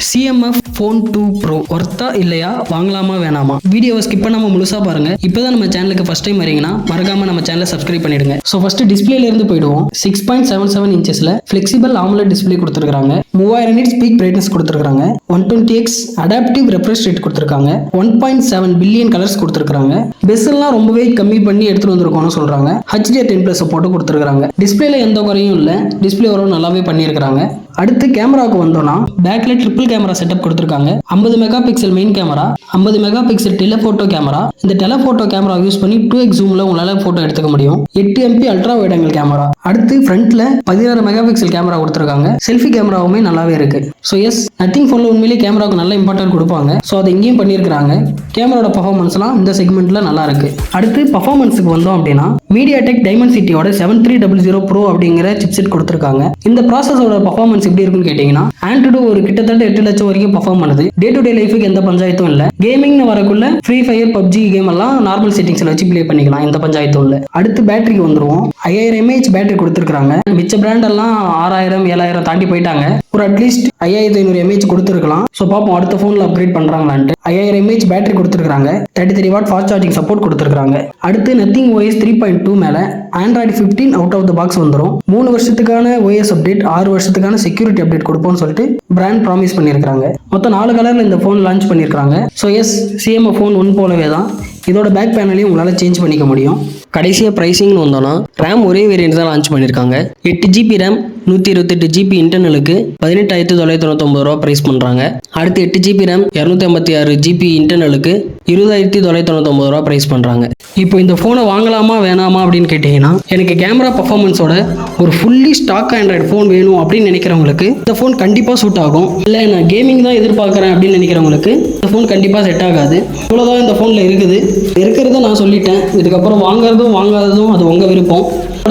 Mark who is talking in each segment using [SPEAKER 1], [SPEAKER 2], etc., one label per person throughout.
[SPEAKER 1] CMF Phone 2 Pro ஒர்த்தா இல்லையா, வாங்கலாமா வேணாமா? வீடியோவை ஸ்கிப் பண்ணாம முழுசா பாருங்க. இப்பதான் நம்ம சேனலுக்கு ஃபர்ஸ்ட் டைம் வரீங்கன்னா மறக்காம நம்ம சேனலை சப்ஸ்கிரைப் பண்ணிடுங்க. ஸோ ஃபர்ஸ்ட் டிஸ்பிளேல இருந்து போயிடுவோம். 6.77 இன்ச்சஸ்ல ஃபிளெக்சிபிள் AMOLED டிஸ்பிளே கொடுத்துருக்காங்க. 3000 nits பீக் பிரைட்னஸ் கொடுத்துருக்காங்க. 120x அடாப்டிவ் ரெஃப்ரெஷ் ரேட் கொடுத்துருக்காங்க. 1.7 பில்லியன் கலர்ஸ் கொடுத்துருக்காங்க. பெசல்லாம் ரொம்பவே கம்மி பண்ணி எடுத்துட்டு வந்திருக்கோம்னு சொல்றாங்க. HDR10+ சப்போர்ட் கொடுத்துருக்காங்க. டிஸ்பிளேல எந்த குறையும் இல்லை. டிஸ்பிளே ஓரளவு நல்லாவே பண்ணியிருக்காங்க. அடுத்து கேமராவுக்கு வந்தோம்னா பேக்ல ட்ரிபிள் கேமரா செட்டப் கொடுத்துருக்காங்க. 50 mega pixel main camera, 50 mega pixel telephoto camera. இந்த டெலஃபோட்டோ கேமரா யூஸ் பண்ணி 2x ஜூம்ல உங்களால போட்டோ எடுத்துக்க முடியும். 8 MP ultra wide angle camera. அடுத்து ஃப்ரண்ட்ல 16 மெகா பிக்சல் கேமரா கொடுத்துருக்காங்க. செல்ஃபி கேமராவுமே நல்லாவே இருக்கு. ஸோ எஸ், நத்திங் ஃபோன்ல உண்மையிலேயே கேமராவுக்கு நல்ல இம்பார்ட்டன்ட் கொடுப்பாங்க. ஸோ அதை இங்கேயும் பண்ணியிருக்காங்க. கேமராவோட பர்ஃபார்மன்ஸ்லாம் இந்த செக்மெண்ட்ல நல்லா இருக்கு. அடுத்து பர்ஃபார்மன்ஸுக்கு வந்தோம் அப்படின்னா MediaTek Dimensity-யோட 7300 Pro அப்படிங்கிற சிப்செட் கொடுத்துருக்காங்க. இந்த ப்ராசஸோட பர்ஃபார்மன்ஸ் எப்படி இருக்குன்னு கேட்டீங்கன்னா, ஆண்ட்ராய்டு ஒரு கிட்டத்தட்ட 8 லட்சம் வரைக்கும் பர்ஃபார்ம் பண்ணுது. டே டு டே லைஃபுக்கு எந்த பஞ்சாயத்தும் இல்லை. கேமிங்னு வரக்குள்ள ஃப்ரீ ஃபயர், பப்ஜி கேம் எல்லாம் நார்மல் செட்டிங்ஸ்ல வச்சு ப்ளே பண்ணிக்கலாம். எந்த பஞ்சாயத்தும் இல்லை. அடுத்து பேட்டரிக்கு வந்துருவோம். 5000 mAh பேட்டரி கொடுத்துருக்காங்க. மிச்ச பிராண்ட் எல்லாம் 6000 7000 தாண்டி போயிட்டாங்க. ஒரு அட்லீஸ்ட் 5500 mAh கொடுத்துருக்கலாம். ஸோ பார்ப்போம் அடுத்த ஃபோனில் அப்கிரேட் பண்ணுறாங்களான்ட்டு. 5000 mAh பேட்டரி கொடுத்துருக்காங்க. 33 வாட் ஃபாஸ்ட் சார்ஜிங் சப்போர்ட் கொடுத்துருக்காங்க. அடுத்து நத்திங் OS 3.2 மேலே Android 15 out of the box வந்துடும். 3 வருஷத்துக்கான OS அப்டேட், 6 வருஷத்துக்கான செக்யூரிட்டி அப்டேட் கொடுப்போம்னு சொல்லிட்டு பிராண்ட் ப்ராமிஸ் பண்ணியிருக்காங்க. மொத்தம் 4 கலரில் இந்த ஃபோன் லான்ச் பண்ணியிருக்காங்க. ஸோ எஸ், CMF Phone 1 போலவே தான் இதோட பேக் பேனலையும் உங்களால் சேஞ்ச் பண்ணிக்க முடியும். கடைசியாக ப்ரைஸிங்னு வந்தோன்னா ரேம் ஒரே வேரியன்ட் தான் லான்ச் பண்ணியிருக்காங்க. 8GB ரேம் 128GB இன்டர்னலுக்கு 18,999 ரூபா ப்ரைஸ் பண்ணுறாங்க. அடுத்து 8GB ரேம் 256GB இன்டர்னலுக்கு 20,999 ரூபா ப்ரைஸ் பண்ணுறாங்க. இப்போ இந்த ஃபோனை வாங்கலாமா வேணாமா அப்படின்னு கேட்டிங்கன்னா, எனக்கு கேமரா பர்ஃபார்மன்ஸோட ஒரு ஃபுல்லி ஸ்டாக் ஆண்ட்ராய்டு ஃபோன் வேணும் அப்படின்னு நினைக்கிறவங்களுக்கு இந்த ஃபோன் கண்டிப்பாக சூட் ஆகும். இல்லை நான் கேமிங் தான் எதிர்பார்க்குறேன் அப்படின்னு நினைக்கிறவங்களுக்கு இந்த ஃபோன் கண்டிப்பாக செட் ஆகாது. இவ்வளோதான் இந்த ஃபோனில் இருக்குது. இருக்கிறத நான் சொல்லிட்டேன். இதுக்கப்புறம் வாங்குறதும் வாங்காததும் அது உங்கள் விருப்பம்.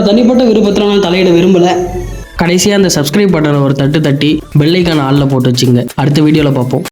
[SPEAKER 1] தனிப்பட்ட விருப்பத்தில் நான் தலையிட விரும்பலை. கடைசியாக அந்த சப்ஸ்கிரைப் பட்டனை ஒரு தட்டு தட்டி பெல் ஐக்கான ஆளில் போட்டு வச்சுங்க. அடுத்த வீடியோவில் பார்ப்போம்.